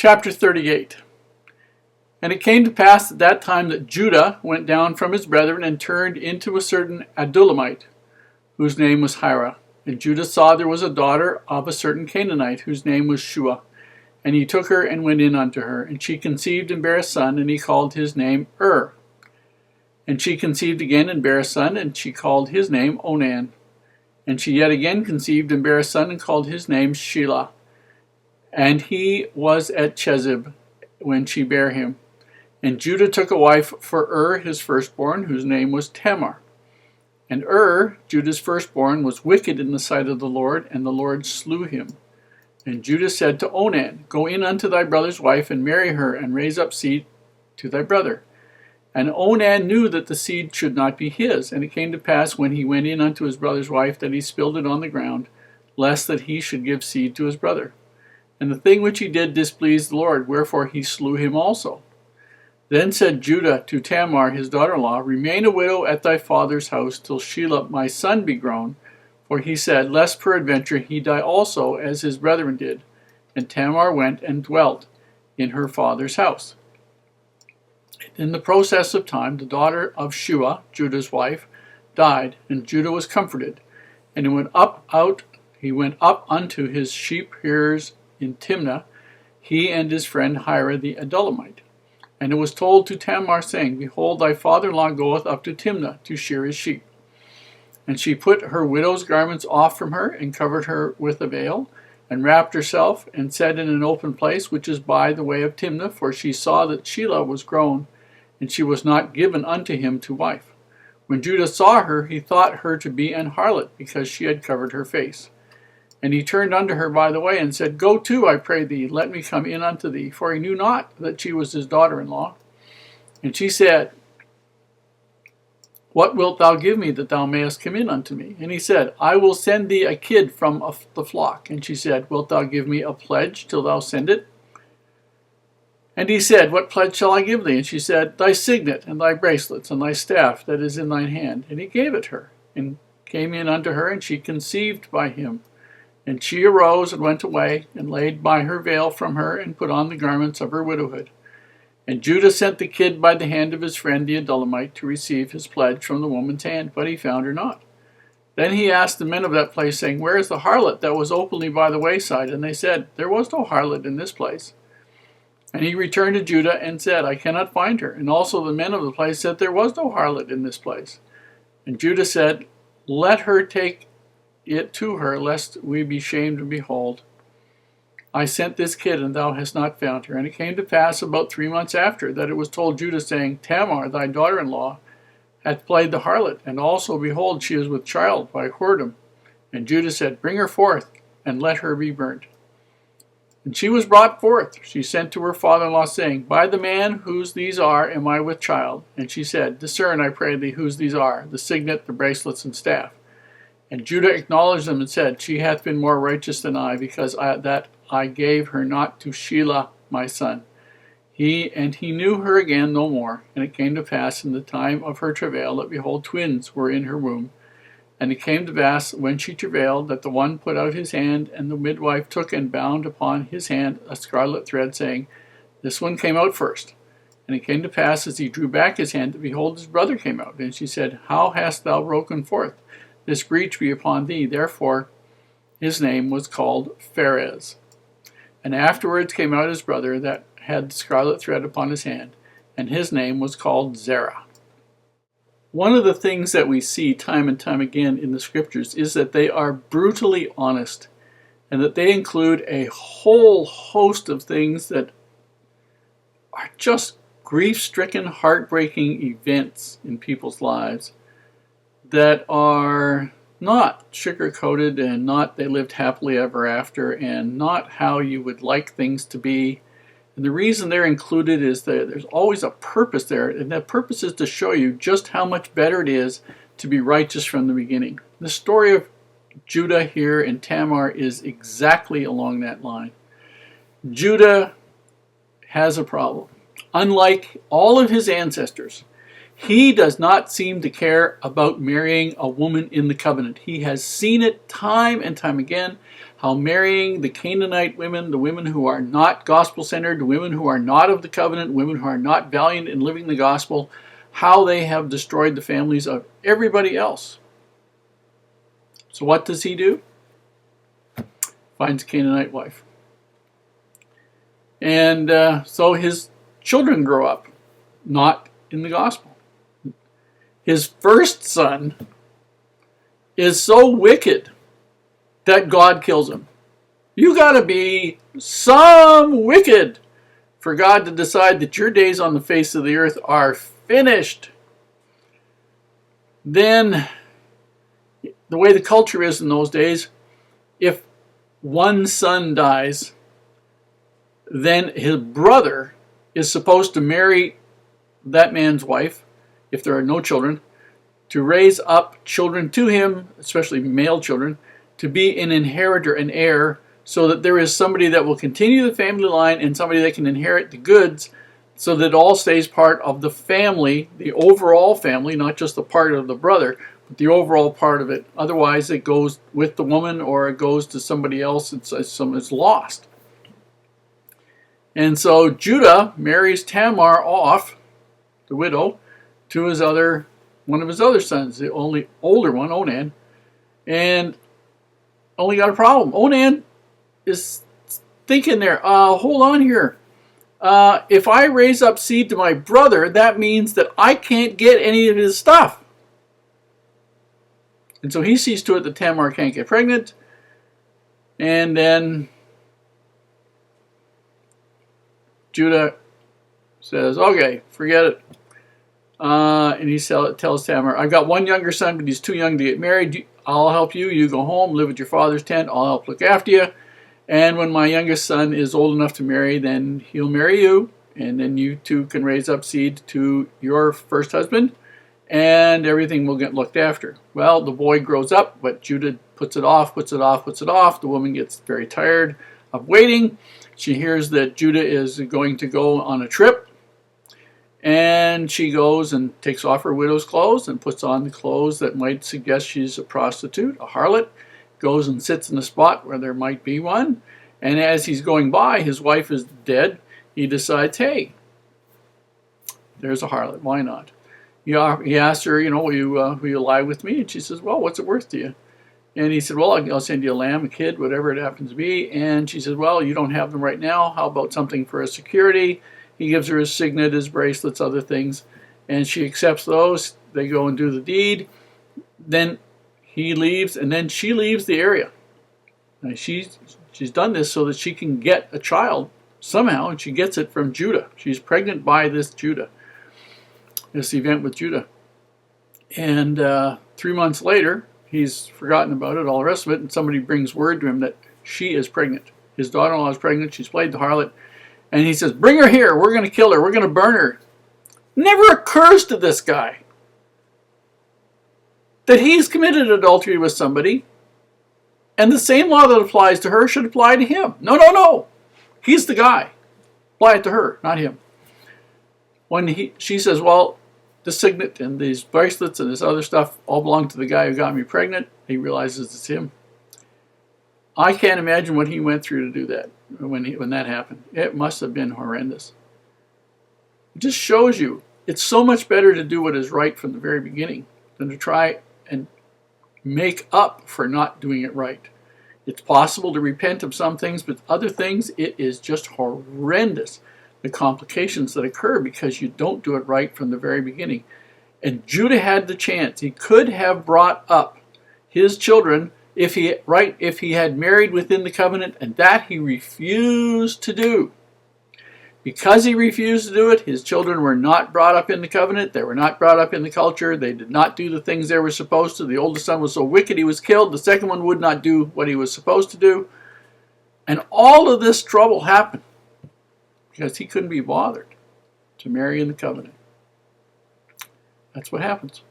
Chapter 38. And it came to pass at that time that Judah went down from his brethren and turned into a certain Adullamite, whose name was Hira. And Judah saw there was a daughter of a certain Canaanite, whose name was Shua. And he took her and went in unto her. And she conceived and bare a son, and he called his name And she conceived again and bare a son, and she called his name Onan. And she yet again conceived and bare a son, and called his name Shelah. And he was at Chezib when she bare him. And Judah took a wife for his firstborn, whose name was Tamar. And Judah's firstborn, was wicked in the sight of the Lord, and the Lord slew him. And Judah said to Onan, Go in unto thy brother's wife, and marry her, and raise up seed to thy brother. And Onan knew that the seed should not be his. And it came to pass, when he went in unto his brother's wife, that he spilled it on the ground, lest that he should give seed to his brother. And the thing which he did displeased the Lord, wherefore he slew him also. Then said Judah to Tamar his daughter-in-law, Remain a widow at thy father's house till Shelah my son be grown. For he said, Lest peradventure he die also, as his brethren did. And Tamar went and dwelt in her father's house. In the process of time, the daughter of Shua, Judah's wife, died, and Judah was comforted. And he went up unto his sheep shearers in Timnah, he and his friend Hira the Adullamite. And it was told to Tamar, saying, Behold, thy father-in-law goeth up to Timnah to shear his sheep. And she put her widow's garments off from her, and covered her with a veil, and wrapped herself, and sat in an open place, which is by the way of Timnah, for she saw that Shelah was grown, and she was not given unto him to wife. When Judah saw her, he thought her to be an harlot, because she had covered her face. And he turned unto her by the way, and said, Go to, I pray thee, let me come in unto thee. For he knew not that she was his daughter-in-law. And she said, What wilt thou give me, that thou mayest come in unto me? And he said, I will send thee a kid from the flock. And she said, Wilt thou give me a pledge till thou send it? And he said, What pledge shall I give thee? And she said, Thy signet, and thy bracelets, and thy staff that is in thine hand. And he gave it her, and came in unto her, and she conceived by him. And she arose and went away, and laid by her veil from her, and put on the garments of her widowhood. And Judah sent the kid by the hand of his friend the Adullamite to receive his pledge from the woman's hand, but he found her not. Then he asked the men of that place, saying, Where is the harlot that was openly by the wayside? And they said, There was no harlot in this place. And he returned to Judah and said, I cannot find her. And also the men of the place said, There was no harlot in this place. And Judah said, Let her take it to her, lest we be shamed and behold, I sent this kid, and thou hast not found her. And it came to pass about 3 months after, that it was told Judah, saying, Tamar, thy daughter-in-law, hath played the harlot, and also, behold, she is with child by whoredom. And Judah said, Bring her forth, and let her be burnt. And she was brought forth. She sent to her father-in-law, saying, By the man whose these are, am I with child? And she said, Discern, I pray thee, whose these are, the signet, the bracelets, and staff. And Judah acknowledged them and said, She hath been more righteous than I, because I gave her not to Shelah my son. He knew her again no more. And it came to pass in the time of her travail, that behold, twins were in her womb. And it came to pass, when she travailed, that the one put out his hand, and the midwife took and bound upon his hand a scarlet thread, saying, This one came out first. And it came to pass, as he drew back his hand, that behold, his brother came out. And she said, How hast thou broken forth? This breach be upon thee. Therefore his name was called Pharez. And afterwards came out his brother that had the scarlet thread upon his hand, and his name was called Zerah. One of the things that we see time and time again in the scriptures is that they are brutally honest, and that they include a whole host of things that are just grief-stricken, heartbreaking events in people's lives that are not sugar-coated, and not they lived happily ever after, and not how you would like things to be. And the reason they're included is that there's always a purpose there, and that purpose is to show you just how much better it is to be righteous from the beginning. The story of Judah here and Tamar is exactly along that line. Judah has a problem. Unlike all of his ancestors, He does not seem to care about marrying a woman in the covenant. He has seen it time and time again, how marrying the Canaanite women, the women who are not gospel-centered, the women who are not of the covenant, women who are not valiant in living the gospel, how they have destroyed the families of everybody else. So what does he do? Finds a Canaanite wife. And so his children grow up not in the gospel. His first son is so wicked that God kills him. You got to be some wicked for God to decide that your days on the face of the earth are finished. Then, the way the culture is in those days, if one son dies, then his brother is supposed to marry that man's wife, if there are no children, to raise up children to him, especially male children, to be an inheritor, an heir, so that there is somebody that will continue the family line and somebody that can inherit the goods, so that it all stays part of the family, the overall family, not just the part of the brother, but the overall part of it. Otherwise, it goes with the woman or it goes to somebody else. It's lost. And so Judah marries Tamar off, the widow, to one of his other sons, the only older one, Onan, and only got a problem. Onan is thinking there, hold on here. If I raise up seed to my brother, that means that I can't get any of his stuff. And so he sees to it that Tamar can't get pregnant. And then Judah says, okay, forget it. And he tells Tamar, I've got one younger son, but he's too young to get married. I'll help you. You go home, live at your father's tent. I'll help look after you. And when my youngest son is old enough to marry, then he'll marry you. And then you two can raise up seed to your first husband. And everything will get looked after. Well, the boy grows up, but Judah puts it off. The woman gets very tired of waiting. She hears that Judah is going to go on a trip. And she goes and takes off her widow's clothes and puts on the clothes that might suggest she's a prostitute, a harlot. Goes and sits in a spot where there might be one. And as he's going by, his wife is dead. He decides, hey, there's a harlot. Why not? He asks her, will you lie with me? And she says, well, what's it worth to you? And he said, well, I'll send you a lamb, a kid, whatever it happens to be. And she says, well, you don't have them right now. How about something for a security? He gives her his signet, his bracelets, other things. And she accepts those. They go and do the deed. Then he leaves, and then she leaves the area. Now she's done this so that she can get a child somehow, and she gets it from Judah. She's pregnant by this event with Judah. And 3 months later, he's forgotten about it, all the rest of it, and somebody brings word to him that she is pregnant. His daughter-in-law is pregnant. She's played the harlot. And he says, bring her here. We're going to kill her. We're going to burn her. Never occurs to this guy that he's committed adultery with somebody, and the same law that applies to her should apply to him. No. He's the guy. Apply it to her, not him. When she says, well, the signet and these bracelets and this other stuff all belong to the guy who got me pregnant, he realizes it's him. I can't imagine what he went through to do that when that happened. It must have been horrendous. It just shows you it's so much better to do what is right from the very beginning than to try and make up for not doing it right. It's possible to repent of some things, but other things, it is just horrendous, the complications that occur because you don't do it right from the very beginning. And Judah had the chance. He could have brought up his children if he had married within the covenant, and that he refused to do. Because he refused to do it, his children were not brought up in the covenant. They were not brought up in the culture. They did not do the things they were supposed to. The oldest son was so wicked he was killed. The second one would not do what he was supposed to do. And all of this trouble happened because he couldn't be bothered to marry in the covenant. That's what happens.